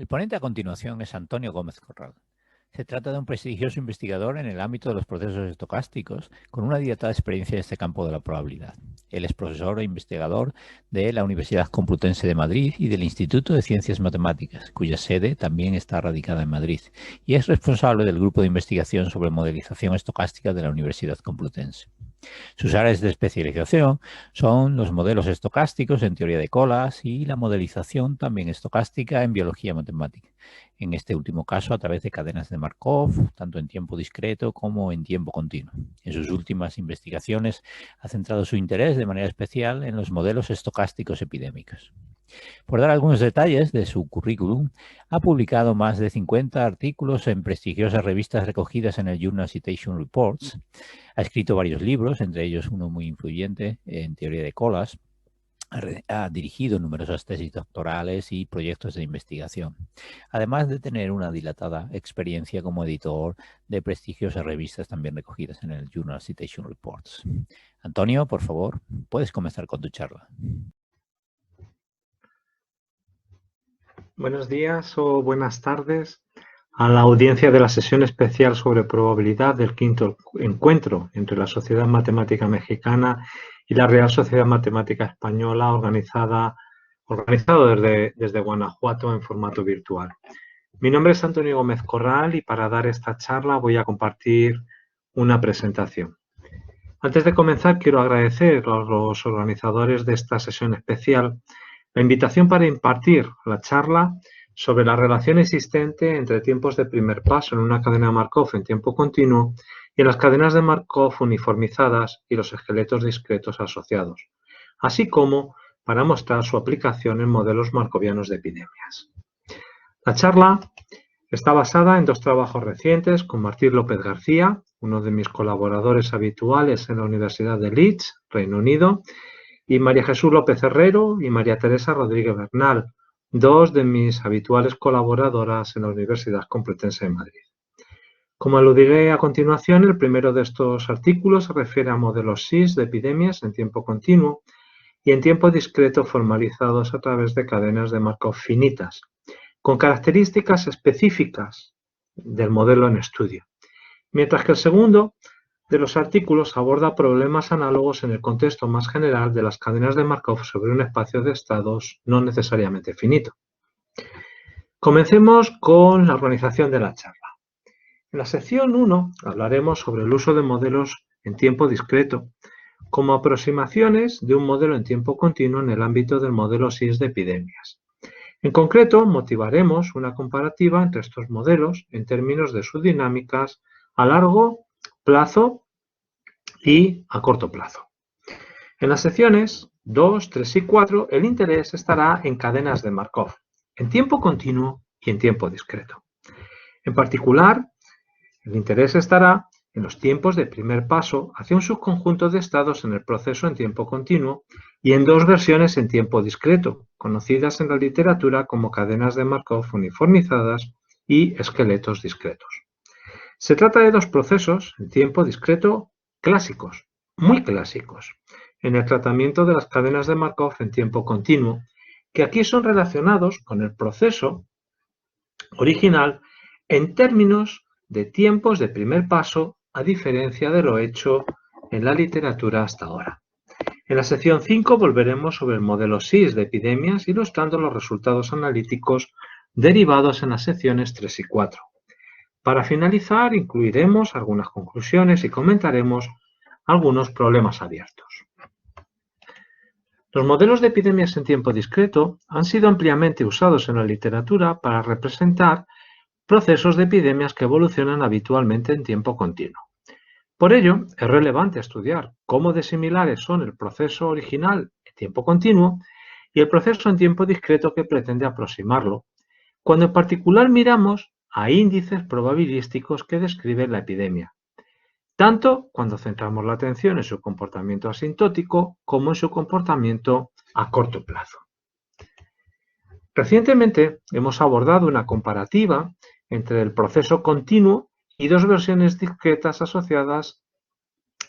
El ponente a continuación es Antonio Gómez Corral. Se trata de un prestigioso investigador en el ámbito de los procesos estocásticos, con una dilatada experiencia en este campo de la probabilidad. Él es profesor e investigador de la Universidad Complutense de Madrid y del Instituto de Ciencias Matemáticas, cuya sede también está radicada en Madrid, y es responsable del grupo de investigación sobre modelización estocástica de la Universidad Complutense. Sus áreas de especialización son los modelos estocásticos en teoría de colas y la modelización también estocástica en biología matemática. En este último caso, a través de cadenas de Markov, tanto en tiempo discreto como en tiempo continuo. En sus últimas investigaciones ha centrado su interés de manera especial en los modelos estocásticos epidémicos. Por dar algunos detalles de su currículum, ha publicado más de 50 artículos en prestigiosas revistas recogidas en el Journal Citation Reports. Ha escrito varios libros, entre ellos uno muy influyente en teoría de colas. Ha dirigido numerosas tesis doctorales y proyectos de investigación, además de tener una dilatada experiencia como editor de prestigiosas revistas también recogidas en el Journal Citation Reports. Antonio, por favor, puedes comenzar con tu charla. Buenos días o buenas tardes a la audiencia de la sesión especial sobre probabilidad del quinto encuentro entre la Sociedad Matemática Mexicana y la Real Sociedad Matemática Española, organizado desde Guanajuato en formato virtual. Mi nombre es Antonio Gómez Corral y para dar esta charla voy a compartir una presentación. Antes de comenzar, quiero agradecer a los organizadores de esta sesión especial la invitación para impartir la charla sobre la relación existente entre tiempos de primer paso en una cadena Markov en tiempo continuo y en las cadenas de Markov uniformizadas y los esqueletos discretos asociados, así como para mostrar su aplicación en modelos markovianos de epidemias. La charla está basada en dos trabajos recientes con Martín López García, uno de mis colaboradores habituales en la Universidad de Leeds, Reino Unido, y María Jesús López Herrero y María Teresa Rodríguez Bernal, dos de mis habituales colaboradoras en la Universidad Complutense de Madrid. Como aludiré a continuación, el primero de estos artículos se refiere a modelos SIS de epidemias en tiempo continuo y en tiempo discreto formalizados a través de cadenas de Markov finitas, con características específicas del modelo en estudio, mientras que el segundo de los artículos aborda problemas análogos en el contexto más general de las cadenas de Markov sobre un espacio de estados no necesariamente finito. Comencemos con la organización de la charla. En la sección 1 hablaremos sobre el uso de modelos en tiempo discreto como aproximaciones de un modelo en tiempo continuo en el ámbito del modelo SIS de epidemias. En concreto, motivaremos una comparativa entre estos modelos en términos de sus dinámicas a largo plazo y a corto plazo. En las secciones 2, 3 y 4, el interés estará en cadenas de Markov, en tiempo continuo y en tiempo discreto. En particular, el interés estará en los tiempos de primer paso hacia un subconjunto de estados en el proceso en tiempo continuo y en dos versiones en tiempo discreto, conocidas en la literatura como cadenas de Markov uniformizadas y esqueletos discretos. Se trata de dos procesos en tiempo discreto clásicos, muy clásicos, en el tratamiento de las cadenas de Markov en tiempo continuo, que aquí son relacionados con el proceso original en términos de tiempos de primer paso, a diferencia de lo hecho en la literatura hasta ahora. En la sección 5 volveremos sobre el modelo SIS de epidemias, ilustrando los resultados analíticos derivados en las secciones 3 y 4. Para finalizar, incluiremos algunas conclusiones y comentaremos algunos problemas abiertos. Los modelos de epidemias en tiempo discreto han sido ampliamente usados en la literatura para representar procesos de epidemias que evolucionan habitualmente en tiempo continuo. Por ello, es relevante estudiar cómo de similares son el proceso original en tiempo continuo y el proceso en tiempo discreto que pretende aproximarlo, cuando en particular miramos a índices probabilísticos que describen la epidemia, tanto cuando centramos la atención en su comportamiento asintótico como en su comportamiento a corto plazo. Recientemente hemos abordado una comparativa entre el proceso continuo y dos versiones discretas asociadas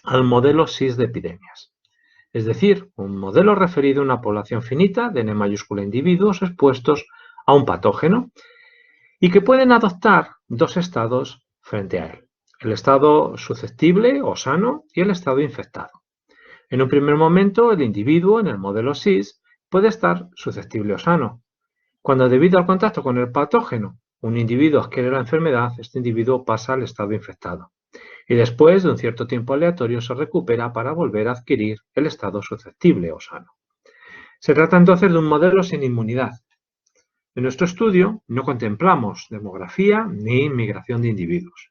al modelo SIS de epidemias, es decir, un modelo referido a una población finita de N mayúscula individuos expuestos a un patógeno, y que pueden adoptar dos estados frente a él: el estado susceptible o sano y el estado infectado. En un primer momento, el individuo en el modelo SIS puede estar susceptible o sano. Cuando, debido al contacto con el patógeno, un individuo adquiere la enfermedad, este individuo pasa al estado infectado y después de un cierto tiempo aleatorio se recupera para volver a adquirir el estado susceptible o sano. Se trata entonces de un modelo sin inmunidad. En nuestro estudio no contemplamos demografía ni migración de individuos.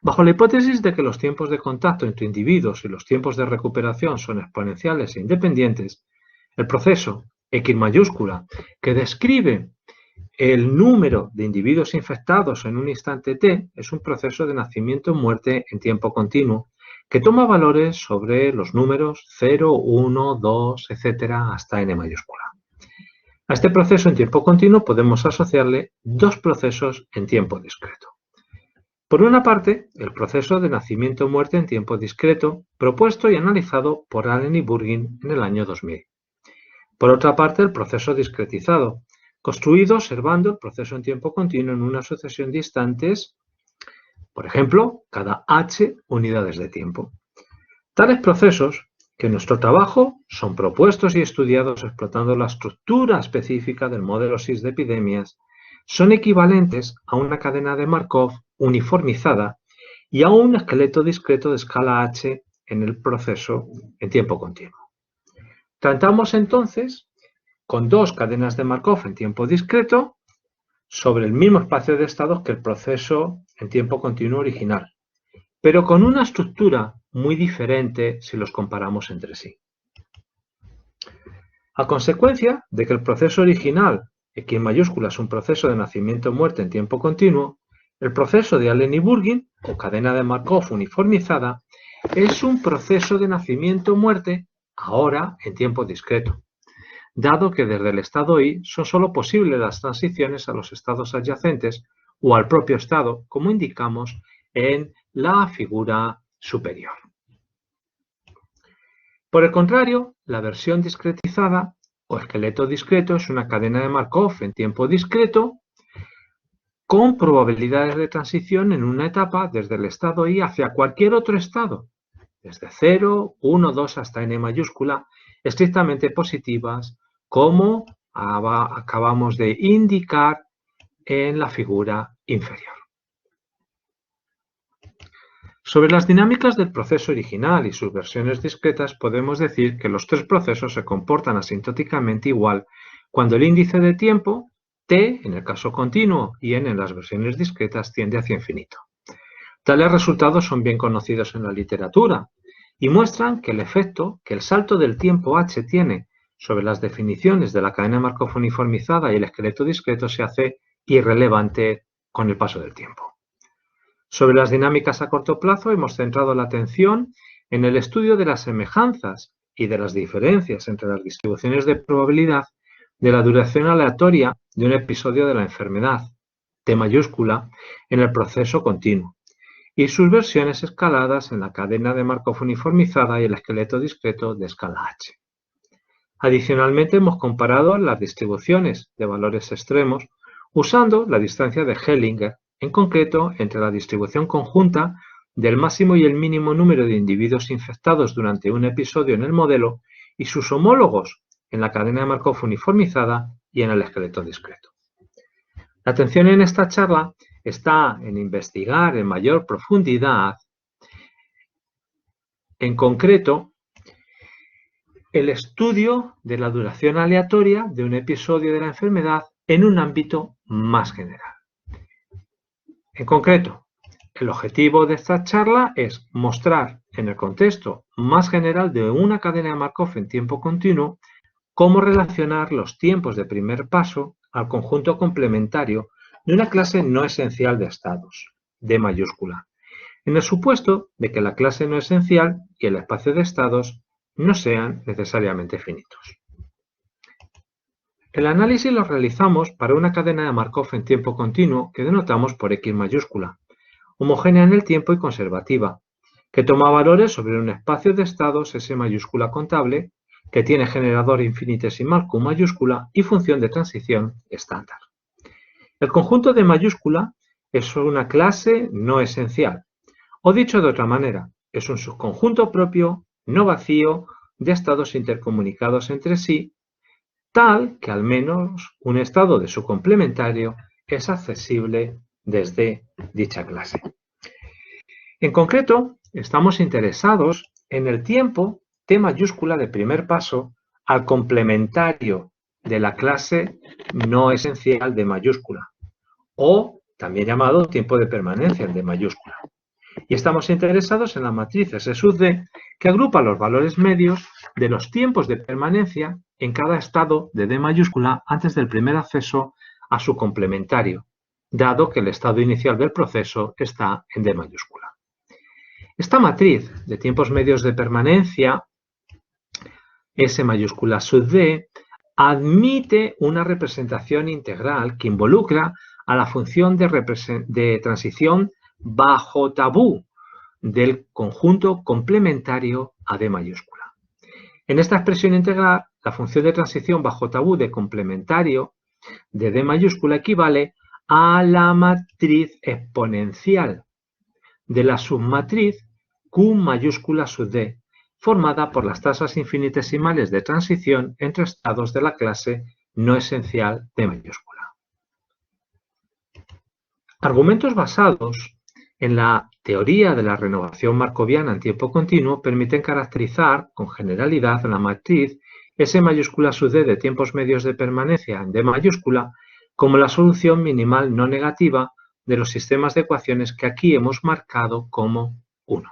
Bajo la hipótesis de que los tiempos de contacto entre individuos y los tiempos de recuperación son exponenciales e independientes, el proceso X mayúscula, que describe el número de individuos infectados en un instante t, es un proceso de nacimiento-muerte en tiempo continuo que toma valores sobre los números 0, 1, 2, etcétera, hasta n mayúscula. A este proceso en tiempo continuo podemos asociarle dos procesos en tiempo discreto. Por una parte, el proceso de nacimiento-muerte en tiempo discreto, propuesto y analizado por Allen y Burgin en el año 2000. Por otra parte, el proceso discretizado, construido observando el proceso en tiempo continuo en una sucesión de instantes, por ejemplo, cada h unidades de tiempo. Tales procesos, que en nuestro trabajo son propuestos y estudiados explotando la estructura específica del modelo SIS de epidemias, son equivalentes a una cadena de Markov uniformizada y a un esqueleto discreto de escala h en el proceso en tiempo continuo. Tratamos entonces con dos cadenas de Markov en tiempo discreto sobre el mismo espacio de estados que el proceso en tiempo continuo original, pero con una estructura muy diferente si los comparamos entre sí. A consecuencia de que el proceso original, X mayúscula, es un proceso de nacimiento-muerte en tiempo continuo, el proceso de Allen y Burgin, o cadena de Markov uniformizada, es un proceso de nacimiento-muerte ahora en tiempo discreto, dado que desde el estado I son solo posibles las transiciones a los estados adyacentes o al propio estado, como indicamos en la figura superior. Por el contrario, la versión discretizada o esqueleto discreto es una cadena de Markov en tiempo discreto con probabilidades de transición en una etapa desde el estado I hacia cualquier otro estado, desde 0, 1, 2 hasta n mayúscula, estrictamente positivas, como acabamos de indicar en la figura inferior. Sobre las dinámicas del proceso original y sus versiones discretas podemos decir que los tres procesos se comportan asintóticamente igual cuando el índice de tiempo, t en el caso continuo y n en las versiones discretas, tiende hacia infinito. Tales resultados son bien conocidos en la literatura y muestran que el efecto que el salto del tiempo h tiene sobre las definiciones de la cadena Markov uniformizada y el esqueleto discreto se hace irrelevante con el paso del tiempo. Sobre las dinámicas a corto plazo hemos centrado la atención en el estudio de las semejanzas y de las diferencias entre las distribuciones de probabilidad de la duración aleatoria de un episodio de la enfermedad, T mayúscula, en el proceso continuo, y sus versiones escaladas en la cadena de Markov uniformizada y el esqueleto discreto de escala h. Adicionalmente, hemos comparado las distribuciones de valores extremos usando la distancia de Hellinger, en concreto entre la distribución conjunta del máximo y el mínimo número de individuos infectados durante un episodio en el modelo y sus homólogos en la cadena de Markov uniformizada y en el esqueleto discreto. La atención en esta charla está en investigar en mayor profundidad, en concreto, el estudio de la duración aleatoria de un episodio de la enfermedad en un ámbito más general. En concreto, el objetivo de esta charla es mostrar en el contexto más general de una cadena de Markov en tiempo continuo cómo relacionar los tiempos de primer paso al conjunto complementario de una clase no esencial de estados, D mayúscula, en el supuesto de que la clase no esencial y el espacio de estados no sean necesariamente finitos. El análisis lo realizamos para una cadena de Markov en tiempo continuo que denotamos por X mayúscula, homogénea en el tiempo y conservativa, que toma valores sobre un espacio de estados S mayúscula contable, que tiene generador infinitesimal Q mayúscula y función de transición estándar. El conjunto D mayúscula es una clase no esencial, o dicho de otra manera, es un subconjunto propio, no vacío, de estados intercomunicados entre sí, tal que al menos un estado de su complementario es accesible desde dicha clase. En concreto, estamos interesados en el tiempo T mayúscula de primer paso al complementario de la clase no esencial D mayúscula, o también llamado tiempo de permanencia en D mayúscula. Y estamos interesados en la matriz S sub D, que agrupa los valores medios de los tiempos de permanencia en cada estado de D mayúscula antes del primer acceso a su complementario, dado que el estado inicial del proceso está en D mayúscula. Esta matriz de tiempos medios de permanencia, S mayúscula sub D, admite una representación integral que involucra a la función de transición bajo tabú del conjunto complementario a D mayúscula. En esta expresión integral, la función de transición bajo tabú de complementario de D mayúscula equivale a la matriz exponencial de la submatriz Q mayúscula sub D, formada por las tasas infinitesimales de transición entre estados de la clase no esencial D mayúscula. Argumentos basados en la teoría de la renovación markoviana en tiempo continuo permiten caracterizar con generalidad la matriz S mayúscula sub D de tiempos medios de permanencia en D mayúscula como la solución minimal no negativa de los sistemas de ecuaciones que aquí hemos marcado como 1.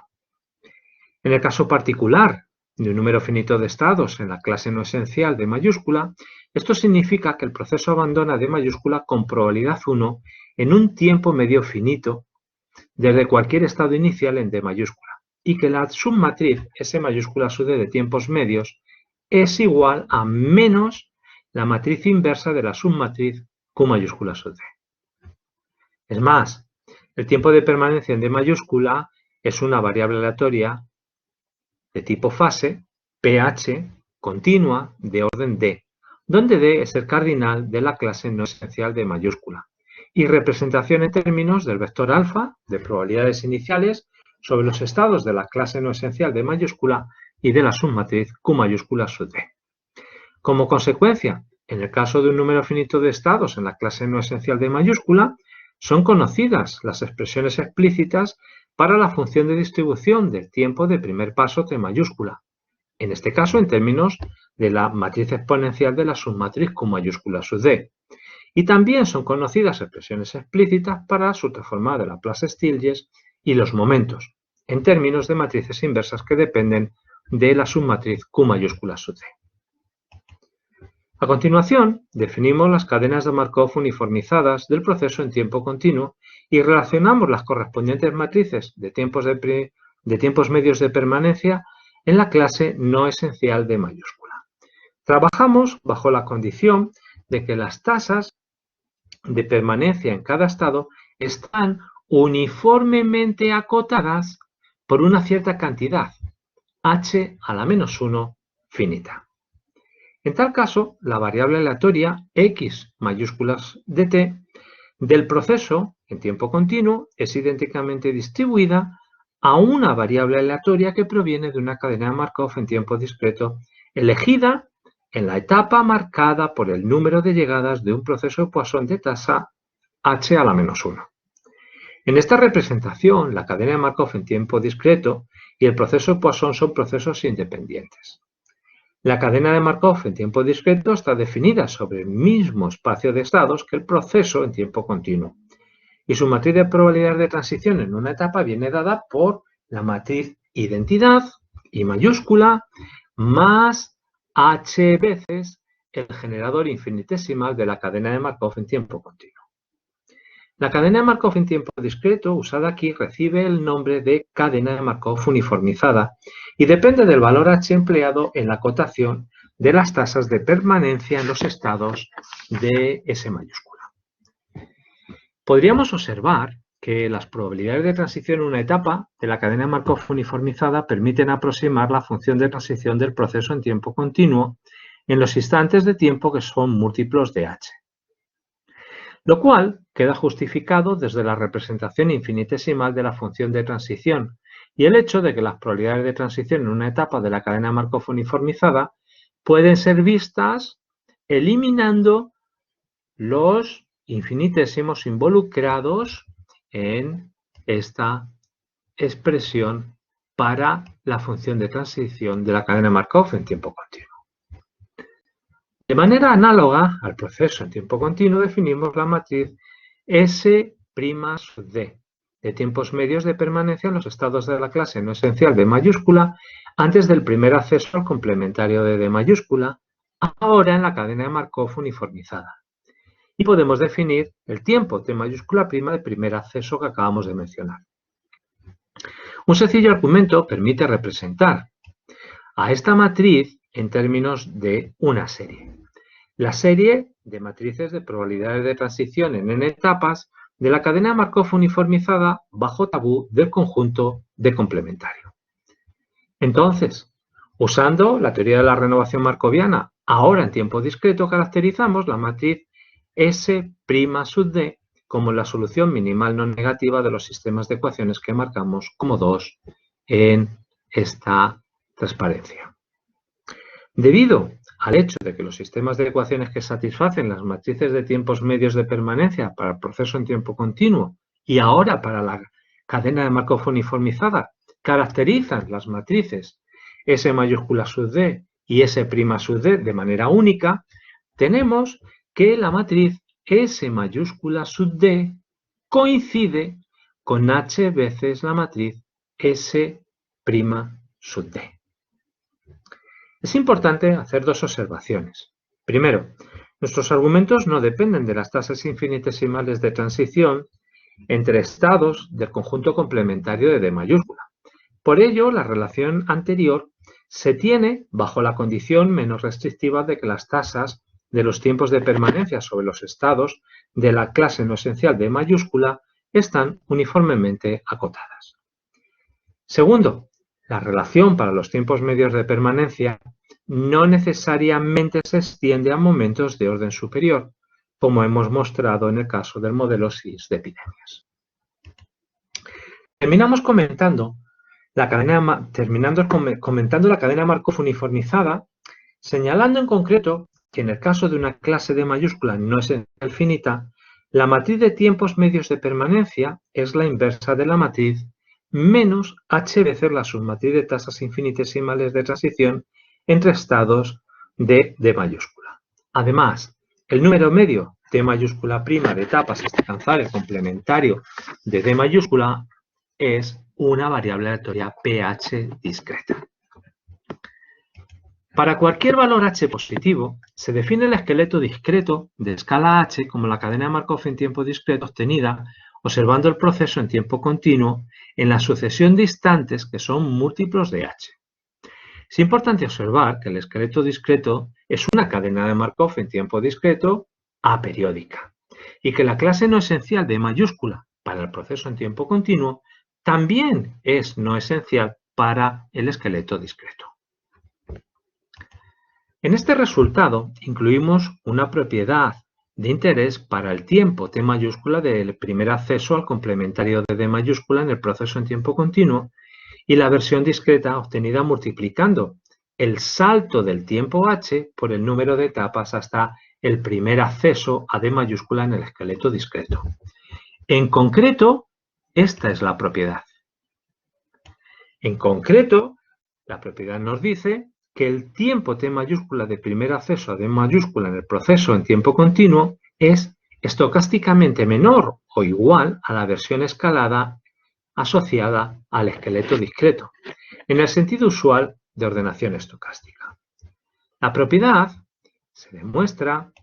En el caso particular de un número finito de estados en la clase no esencial D mayúscula, esto significa que el proceso abandona D mayúscula con probabilidad 1 en un tiempo medio finito desde cualquier estado inicial en D mayúscula y que la submatriz S mayúscula sub D de tiempos medios es igual a menos la matriz inversa de la submatriz Q mayúscula sub D. Es más, el tiempo de permanencia en D mayúscula es una variable aleatoria de tipo fase, pH, continua, de orden D, donde D es el cardinal de la clase no esencial D mayúscula, y representación en términos del vector alfa de probabilidades iniciales sobre los estados de la clase no esencial D mayúscula y de la submatriz Q mayúscula sub D. Como consecuencia, en el caso de un número finito de estados en la clase no esencial D mayúscula, son conocidas las expresiones explícitas para la función de distribución del tiempo de primer paso T mayúscula, en este caso en términos de la matriz exponencial de la submatriz Q mayúscula sub D. Y también son conocidas expresiones explícitas para su transformada de Laplace-Stieltjes y los momentos, en términos de matrices inversas que dependen de la submatriz Q mayúscula sub D. A continuación, definimos las cadenas de Markov uniformizadas del proceso en tiempo continuo y relacionamos las correspondientes matrices de tiempos medios de permanencia en la clase no esencial D mayúscula. Trabajamos bajo la condición de que las tasas de permanencia en cada estado están uniformemente acotadas por una cierta cantidad, h a la menos 1 finita. En tal caso, la variable aleatoria x mayúsculas dt del proceso en tiempo continuo es idénticamente distribuida a una variable aleatoria que proviene de una cadena de Markov en tiempo discreto elegida en la etapa marcada por el número de llegadas de un proceso de Poisson de tasa h a la menos 1. En esta representación, la cadena de Markov en tiempo discreto y el proceso de Poisson son procesos independientes. La cadena de Markov en tiempo discreto está definida sobre el mismo espacio de estados que el proceso en tiempo continuo, y su matriz de probabilidad de transición en una etapa viene dada por la matriz identidad, I mayúscula, más h veces el generador infinitesimal de la cadena de Markov en tiempo continuo. La cadena de Markov en tiempo discreto, usada aquí, recibe el nombre de cadena de Markov uniformizada y depende del valor h empleado en la acotación de las tasas de permanencia en los estados de S mayúscula. Podríamos observar que las probabilidades de transición en una etapa de la cadena de Markov uniformizada permiten aproximar la función de transición del proceso en tiempo continuo en los instantes de tiempo que son múltiplos de h. lo cual queda justificado desde la representación infinitesimal de la función de transición y el hecho de que las probabilidades de transición en una etapa de la cadena Markov uniformizada pueden ser vistas eliminando los infinitésimos involucrados en esta expresión para la función de transición de la cadena Markov en tiempo continuo. De manera análoga al proceso en tiempo continuo definimos la matriz S' sub D de tiempos medios de permanencia en los estados de la clase no esencial D mayúscula antes del primer acceso al complementario de D mayúscula, ahora en la cadena de Markov uniformizada. Y podemos definir el tiempo T mayúscula prima de primer acceso que acabamos de mencionar. Un sencillo argumento permite representar a esta matriz en términos de una serie. La serie de matrices de probabilidades de transición en n etapas de la cadena Markov uniformizada bajo tabú del conjunto de complementario. Entonces, usando la teoría de la renovación markoviana, ahora en tiempo discreto, caracterizamos la matriz S' sub D como la solución minimal no negativa de los sistemas de ecuaciones que marcamos como 2 en esta transparencia. Debido al hecho de que los sistemas de ecuaciones que satisfacen las matrices de tiempos medios de permanencia para el proceso en tiempo continuo y ahora para la cadena de Markov uniformizada caracterizan las matrices S mayúscula sub D y S' sub D de manera única, tenemos que la matriz S mayúscula sub D coincide con H veces la matriz S' sub D. Es importante hacer dos observaciones. Primero, nuestros argumentos no dependen de las tasas infinitesimales de transición entre estados del conjunto complementario de D mayúscula. Por ello, la relación anterior se tiene bajo la condición menos restrictiva de que las tasas de los tiempos de permanencia sobre los estados de la clase no esencial D mayúscula están uniformemente acotadas. Segundo, la relación para los tiempos medios de permanencia no necesariamente se extiende a momentos de orden superior, como hemos mostrado en el caso del modelo SIS de epidemias. Terminando comentando la cadena Markov uniformizada, señalando en concreto que en el caso de una clase D mayúscula no esencial finita, la matriz de tiempos medios de permanencia es la inversa de la matriz menos H veces la submatriz de tasas infinitesimales de transición entre estados de D mayúscula. Además, el número medio T mayúscula prima de etapas hasta alcanzar el complementario de D mayúscula es una variable aleatoria pH discreta. Para cualquier valor H positivo, se define el esqueleto discreto de escala H como la cadena de Markov en tiempo discreto obtenida observando el proceso en tiempo continuo en la sucesión de instantes que son múltiplos de H. Es importante observar que el esqueleto discreto es una cadena de Markov en tiempo discreto aperiódica y que la clase no esencial de mayúscula para el proceso en tiempo continuo también es no esencial para el esqueleto discreto. En este resultado incluimos una propiedad de interés para el tiempo T mayúscula del primer acceso al complementario de D mayúscula en el proceso en tiempo continuo y la versión discreta obtenida multiplicando el salto del tiempo H por el número de etapas hasta el primer acceso a D mayúscula en el esqueleto discreto. En concreto, esta es la propiedad. En concreto, la propiedad nos dice que el tiempo T mayúscula de primer acceso a D mayúscula en el proceso en tiempo continuo es estocásticamente menor o igual a la versión escalada asociada al esqueleto discreto, en el sentido usual de ordenación estocástica. La propiedad se demuestra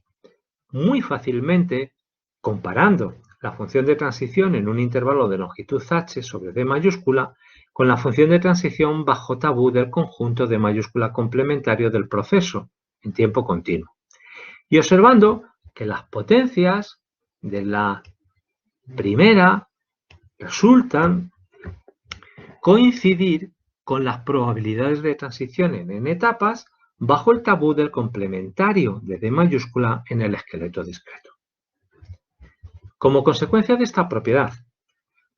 muy fácilmente comparando la función de transición en un intervalo de longitud h sobre D mayúscula con la función de transición bajo tabú del conjunto D mayúscula complementario del proceso en tiempo continuo. Y observando que las potencias de la primera resultan coincidir con las probabilidades de transición en n etapas bajo el tabú del complementario de D mayúscula en el esqueleto discreto. Como consecuencia de esta propiedad,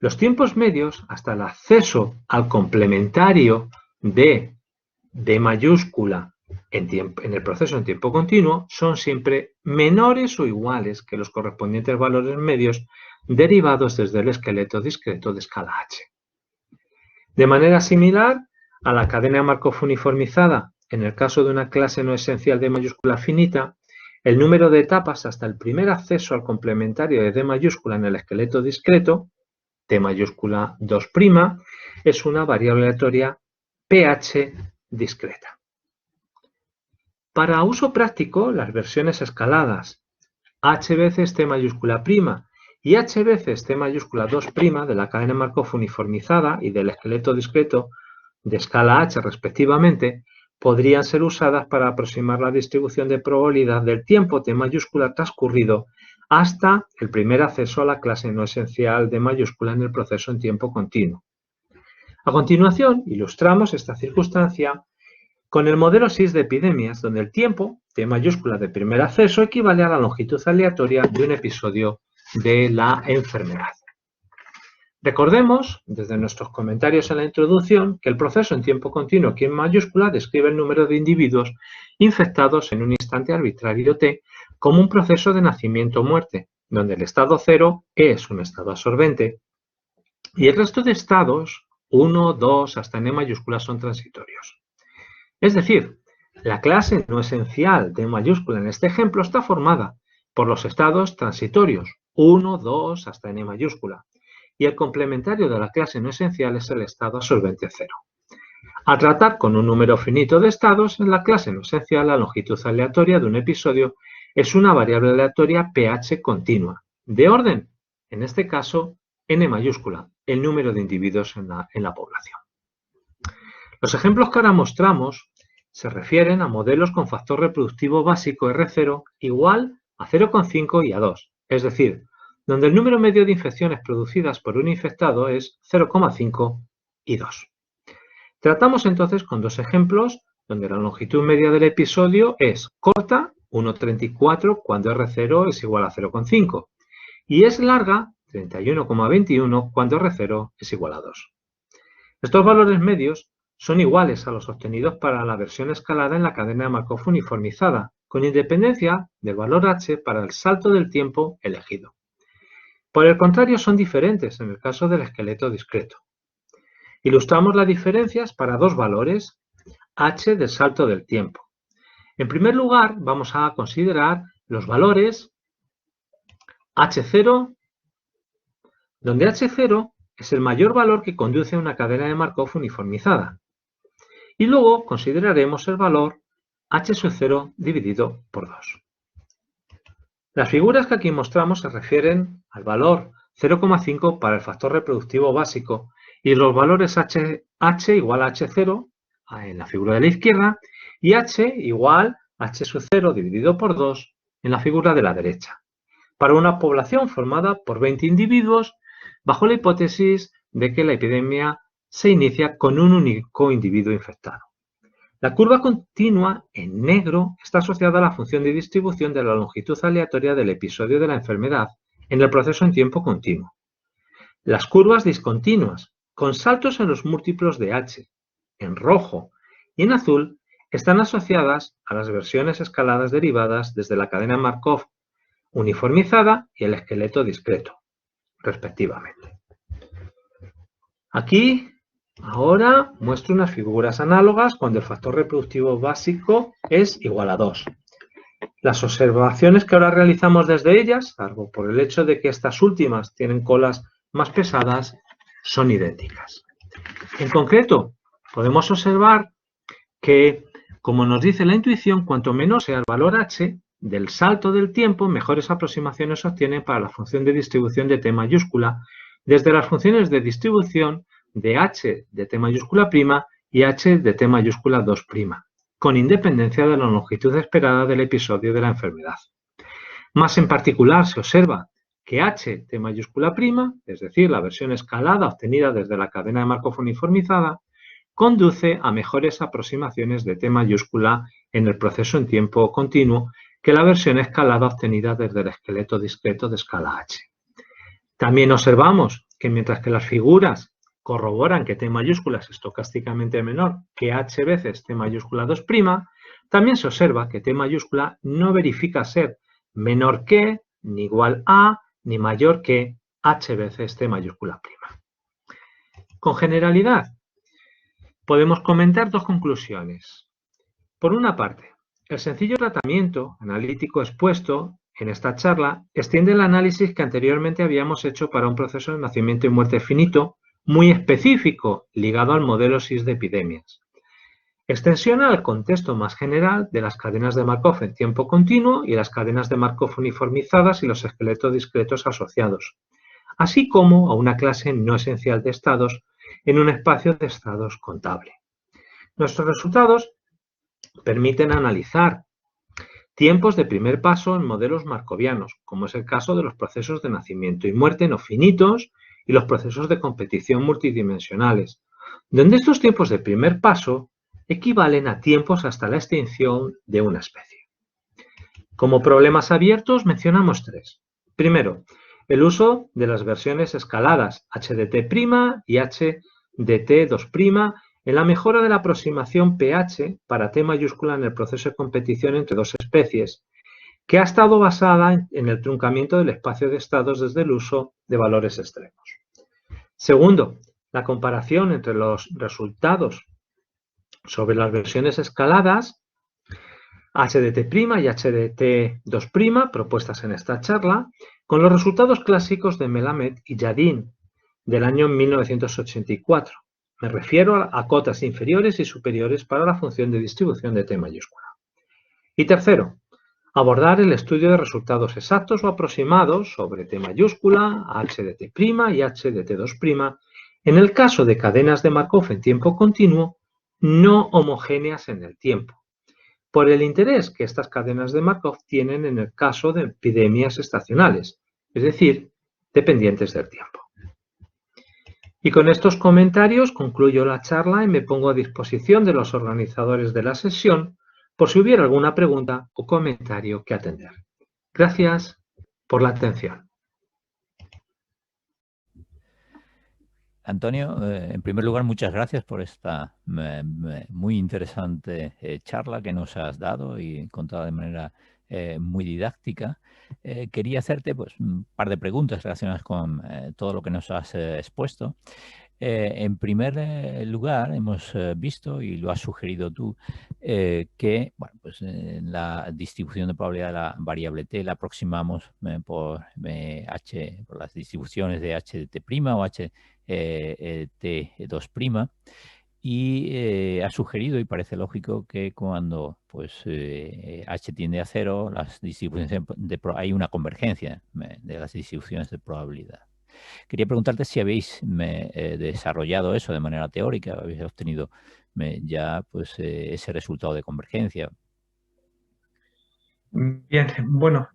los tiempos medios hasta el acceso al complementario de D mayúscula en el proceso en tiempo continuo son siempre menores o iguales que los correspondientes valores medios derivados desde el esqueleto discreto de escala h. De manera similar a la cadena de Markov uniformizada, en el caso de una clase no esencial de mayúscula finita, el número de etapas hasta el primer acceso al complementario de D mayúscula en el esqueleto discreto, T mayúscula 2', es una variable aleatoria pH discreta. Para uso práctico, las versiones escaladas h veces T mayúscula prima y h veces T mayúscula 2' de la cadena Markov uniformizada y del esqueleto discreto de escala h respectivamente podrían ser usadas para aproximar la distribución de probabilidad del tiempo T mayúscula transcurrido hasta el primer acceso a la clase no esencial D mayúscula en el proceso en tiempo continuo. A continuación, ilustramos esta circunstancia con el modelo SIS de epidemias, donde el tiempo T mayúscula de primer acceso equivale a la longitud aleatoria de un episodio de la enfermedad. Recordemos, desde nuestros comentarios en la introducción, que el proceso en tiempo continuo aquí en mayúscula describe el número de individuos infectados en un instante arbitrario t como un proceso de nacimiento o muerte, donde el estado 0 es un estado absorbente y el resto de estados, 1, 2, hasta n mayúscula, son transitorios. Es decir, la clase no esencial de mayúscula en este ejemplo está formada por los estados transitorios, 1, 2, hasta n mayúscula, y el complementario de la clase no esencial es el estado absorbente 0. Al tratar con un número finito de estados, en la clase no esencial la longitud aleatoria de un episodio es una variable aleatoria pH continua, de orden, en este caso, n mayúscula, el número de individuos en la población. Los ejemplos que ahora mostramos se refieren a modelos con factor reproductivo básico R0 igual a 0,5 y a 2, es decir, donde el número medio de infecciones producidas por un infectado es 0,5 y 2. Tratamos entonces con dos ejemplos donde la longitud media del episodio es corta, 1,34, cuando R0 es igual a 0,5, y es larga, 31,21, cuando R0 es igual a 2. Estos valores medios son iguales a los obtenidos para la versión escalada en la cadena de Markov uniformizada, con independencia del valor h para el salto del tiempo elegido. Por el contrario, son diferentes en el caso del esqueleto discreto. Ilustramos las diferencias para dos valores h del salto del tiempo. En primer lugar, vamos a considerar los valores h0, donde h0 es el mayor valor que conduce a una cadena de Markov uniformizada. Y luego consideraremos el valor h0 dividido por 2. Las figuras que aquí mostramos se refieren al valor 0,5 para el factor reproductivo básico y los valores h igual a h0 en la figura de la izquierda y h igual a h0 dividido por 2 en la figura de la derecha, para una población formada por 20 individuos bajo la hipótesis de que la epidemia se inicia con un único individuo infectado. La curva continua en negro está asociada a la función de distribución de la longitud aleatoria del episodio de la enfermedad en el proceso en tiempo continuo. Las curvas discontinuas, con saltos en los múltiplos de h, en rojo y en azul, están asociadas a las versiones escaladas derivadas desde la cadena Markov uniformizada y el esqueleto discreto, respectivamente. Aquí, ahora, muestro unas figuras análogas cuando el factor reproductivo básico es igual a 2. Las observaciones que ahora realizamos desde ellas, salvo por el hecho de que estas últimas tienen colas más pesadas, son idénticas. En concreto, podemos observar que, como nos dice la intuición, cuanto menor sea el valor h del salto del tiempo, mejores aproximaciones se obtienen para la función de distribución de t mayúscula desde las funciones de distribución de h de t mayúscula prima y h de t mayúscula 2', con independencia de la longitud esperada del episodio de la enfermedad. Más en particular, se observa que h t mayúscula prima, es decir, la versión escalada obtenida desde la cadena de Markov uniformizada, conduce a mejores aproximaciones de t mayúscula en el proceso en tiempo continuo que la versión escalada obtenida desde el esqueleto discreto de escala h. También observamos que mientras que las figuras corroboran que T mayúscula es estocásticamente menor que H veces T mayúscula 2', también se observa que T mayúscula no verifica ser menor que, ni igual a, ni mayor que H veces T mayúscula'. Con generalidad, podemos comentar dos conclusiones. Por una parte, el sencillo tratamiento analítico expuesto en esta charla extiende el análisis que anteriormente habíamos hecho para un proceso de nacimiento y muerte finito muy específico ligado al modelo SIS de epidemias. Extensiona al contexto más general de las cadenas de Markov en tiempo continuo y las cadenas de Markov uniformizadas y los esqueletos discretos asociados, así como a una clase no esencial de estados en un espacio de estados contable. Nuestros resultados permiten analizar tiempos de primer paso en modelos markovianos, como es el caso de los procesos de nacimiento y muerte no finitos y los procesos de competición multidimensionales, donde estos tiempos de primer paso equivalen a tiempos hasta la extinción de una especie. Como problemas abiertos mencionamos tres. Primero, el uso de las versiones escaladas HDT' y HDT2' en la mejora de la aproximación pH para T mayúscula en el proceso de competición entre dos especies, que ha estado basada en el truncamiento del espacio de estados desde el uso de valores extremos. Segundo, la comparación entre los resultados sobre las versiones escaladas HDT' y HDT2' propuestas en esta charla, con los resultados clásicos de Melamed y Yadin del año 1984. Me refiero a cotas inferiores y superiores para la función de distribución de T mayúscula. Y tercero, abordar el estudio de resultados exactos o aproximados sobre T mayúscula, HDT' y HDT2' en el caso de cadenas de Markov en tiempo continuo no homogéneas en el tiempo, por el interés que estas cadenas de Markov tienen en el caso de epidemias estacionales, es decir, dependientes del tiempo. Y con estos comentarios concluyo la charla y me pongo a disposición de los organizadores de la sesión por si hubiera alguna pregunta o comentario que atender. Gracias por la atención. Antonio, en primer lugar, muchas gracias por esta muy interesante charla que nos has dado y contada de manera muy didáctica. Quería hacerte pues, un par de preguntas relacionadas con todo lo que nos has expuesto. En primer lugar, hemos visto, y lo has sugerido tú, que bueno, pues, la distribución de probabilidad de la variable t la aproximamos por las distribuciones de HDT' o T2', y ha sugerido, y parece lógico, que cuando pues, H tiende a 0, las distribuciones hay una convergencia de las distribuciones de probabilidad. Quería preguntarte si habéis desarrollado eso de manera teórica, habéis obtenido ya pues, ese resultado de convergencia. Bien, bueno,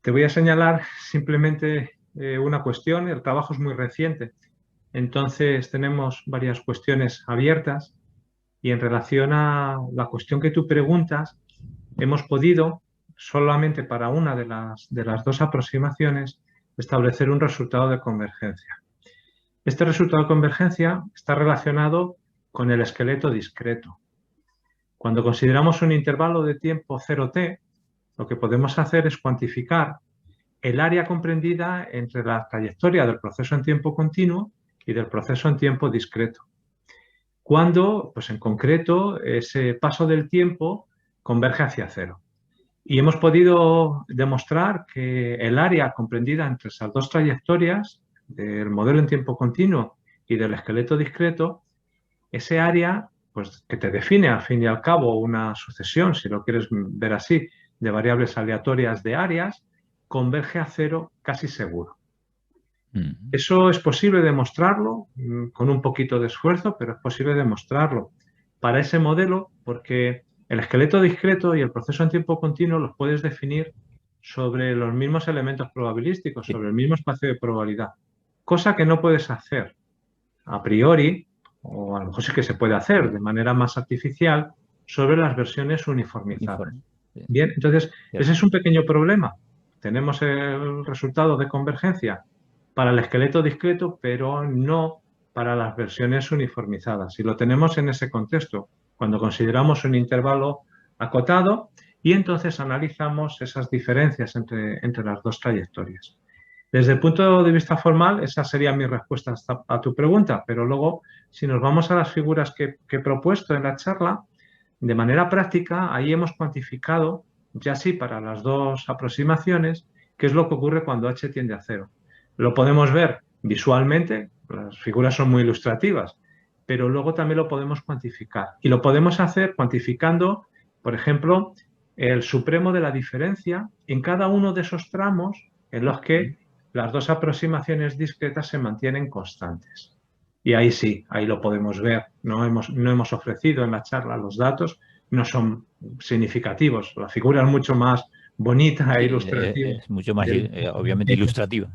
te voy a señalar simplemente una cuestión. El trabajo es muy reciente, entonces tenemos varias cuestiones abiertas y en relación a la cuestión que tú preguntas, hemos podido, solamente para una de las dos aproximaciones, establecer un resultado de convergencia. Este resultado de convergencia está relacionado con el esqueleto discreto. Cuando consideramos un intervalo de tiempo 0t, lo que podemos hacer es cuantificar el área comprendida entre la trayectoria del proceso en tiempo continuo y del proceso en tiempo discreto. Cuando, pues en concreto, ese paso del tiempo converge hacia 0. Y hemos podido demostrar que el área comprendida entre esas dos trayectorias, del modelo en tiempo continuo y del esqueleto discreto, ese área, pues que te define al fin y al cabo una sucesión, si lo quieres ver así, de variables aleatorias de áreas, converge a 0 casi seguro. Eso es posible demostrarlo con un poquito de esfuerzo, pero es posible demostrarlo para ese modelo porque el esqueleto discreto y el proceso en tiempo continuo los puedes definir sobre los mismos elementos probabilísticos, sobre el mismo espacio de probabilidad, cosa que no puedes hacer a priori, o a lo mejor sí que se puede hacer de manera más artificial, sobre las versiones uniformizadas. Bien, entonces ese es un pequeño problema, tenemos el resultado de convergencia para el esqueleto discreto, pero no para las versiones uniformizadas. Y lo tenemos en ese contexto, cuando consideramos un intervalo acotado y entonces analizamos esas diferencias entre las dos trayectorias. Desde el punto de vista formal, esa sería mi respuesta a tu pregunta, pero luego, si nos vamos a las figuras que he propuesto en la charla, de manera práctica, ahí hemos cuantificado, ya sí para las dos aproximaciones, qué es lo que ocurre cuando h tiende a 0. Lo podemos ver visualmente, las figuras son muy ilustrativas, pero luego también lo podemos cuantificar. Y lo podemos hacer cuantificando, por ejemplo, el supremo de la diferencia en cada uno de esos tramos en los que las dos aproximaciones discretas se mantienen constantes. Y ahí sí, ahí lo podemos ver. No hemos ofrecido en la charla los datos, no son significativos. La figura es mucho más bonita e Sí, ilustrativa. es mucho más, obviamente, ilustrativa.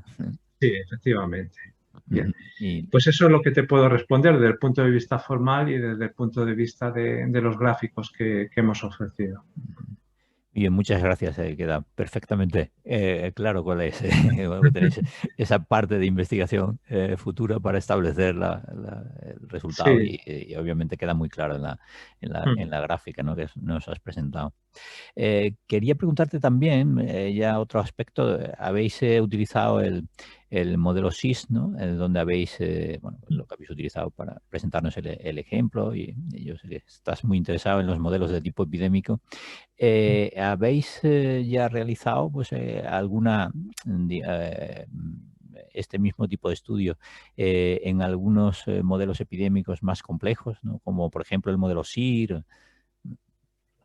Sí, efectivamente. Bien. Y, Pues eso es lo que te puedo responder desde el punto de vista formal y desde el punto de vista de los gráficos que hemos ofrecido. Bien, muchas gracias. Queda perfectamente claro cuál es. Bueno, tenéis esa parte de investigación futura para establecer el resultado Sí. y obviamente queda muy claro en la gráfica, ¿no?, que nos has presentado. Quería preguntarte también, ya otro aspecto, habéis utilizado el modelo SIS, ¿no?, donde habéis, bueno, lo que habéis utilizado para presentarnos el ejemplo, y yo sé que estás muy interesado en los modelos de tipo epidémico. ¿Habéis ya realizado pues alguna este mismo tipo de estudio en algunos modelos epidémicos más complejos, ¿no?, como por ejemplo el modelo SIR?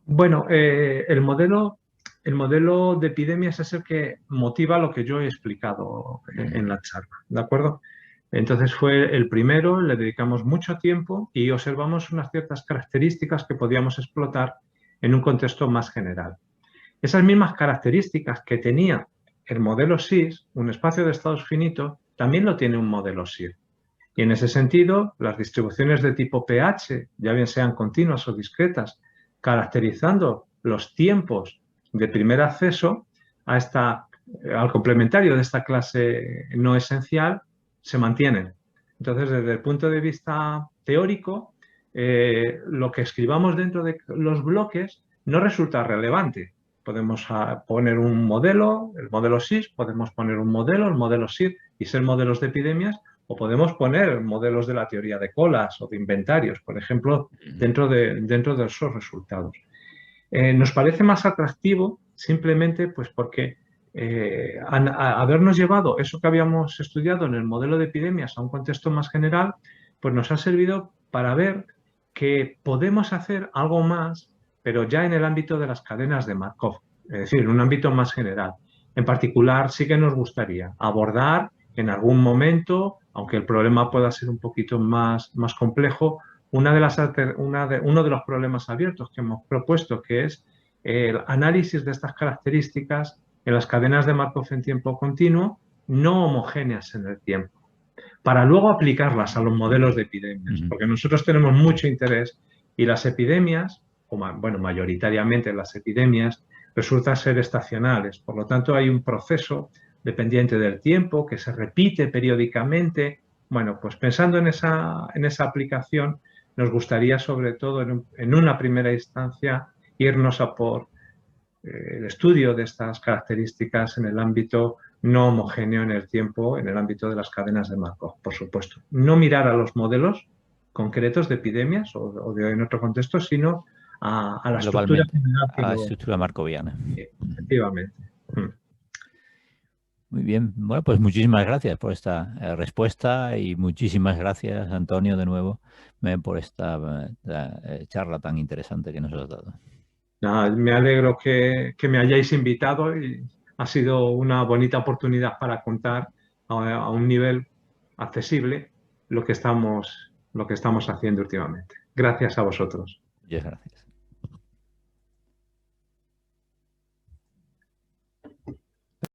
Bueno, el modelo de epidemias es el que motiva lo que yo he explicado en la charla, ¿de acuerdo? Entonces fue el primero, le dedicamos mucho tiempo y observamos unas ciertas características que podíamos explotar en un contexto más general. Esas mismas características que tenía el modelo SIS, un espacio de estados finito, también lo tiene un modelo SIR. Y en ese sentido, las distribuciones de tipo pH, ya bien sean continuas o discretas, caracterizando los tiempos de primer acceso al complementario de esta clase no esencial, se mantienen. Entonces, desde el punto de vista teórico, lo que escribamos dentro de los bloques no resulta relevante. Podemos poner un modelo, el modelo SIS, podemos poner un modelo, el modelo SIR, y ser modelos de epidemias, o podemos poner modelos de la teoría de colas o de inventarios, por ejemplo, dentro de esos resultados. Nos parece más atractivo simplemente pues porque habernos llevado eso que habíamos estudiado en el modelo de epidemias a un contexto más general, pues nos ha servido para ver que podemos hacer algo más, pero ya en el ámbito de las cadenas de Markov, es decir, en un ámbito más general. En particular, sí que nos gustaría abordar en algún momento, aunque el problema pueda ser un poquito más complejo, uno de los problemas abiertos que hemos propuesto, que es el análisis de estas características en las cadenas de Markov en tiempo continuo, no homogéneas en el tiempo, para luego aplicarlas a los modelos de epidemias, porque nosotros tenemos mucho interés y las epidemias, bueno, mayoritariamente las epidemias, resultan ser estacionales. Por lo tanto, hay un proceso dependiente del tiempo que se repite periódicamente. Bueno, pues pensando en esa aplicación, nos gustaría sobre todo en una primera instancia irnos a por el estudio de estas características en el ámbito no homogéneo en el tiempo, en el ámbito de las cadenas de Markov, por supuesto. No mirar a los modelos concretos de epidemias o de en otro contexto, sino a la estructura general. A la estructura markoviana. Efectivamente. Muy bien. Bueno, pues muchísimas gracias por esta respuesta y muchísimas gracias, Antonio, de nuevo, por esta charla tan interesante que nos has dado. Nada, me alegro que me hayáis invitado y ha sido una bonita oportunidad para contar a un nivel accesible lo que estamos haciendo últimamente. Gracias a vosotros. Muchas gracias.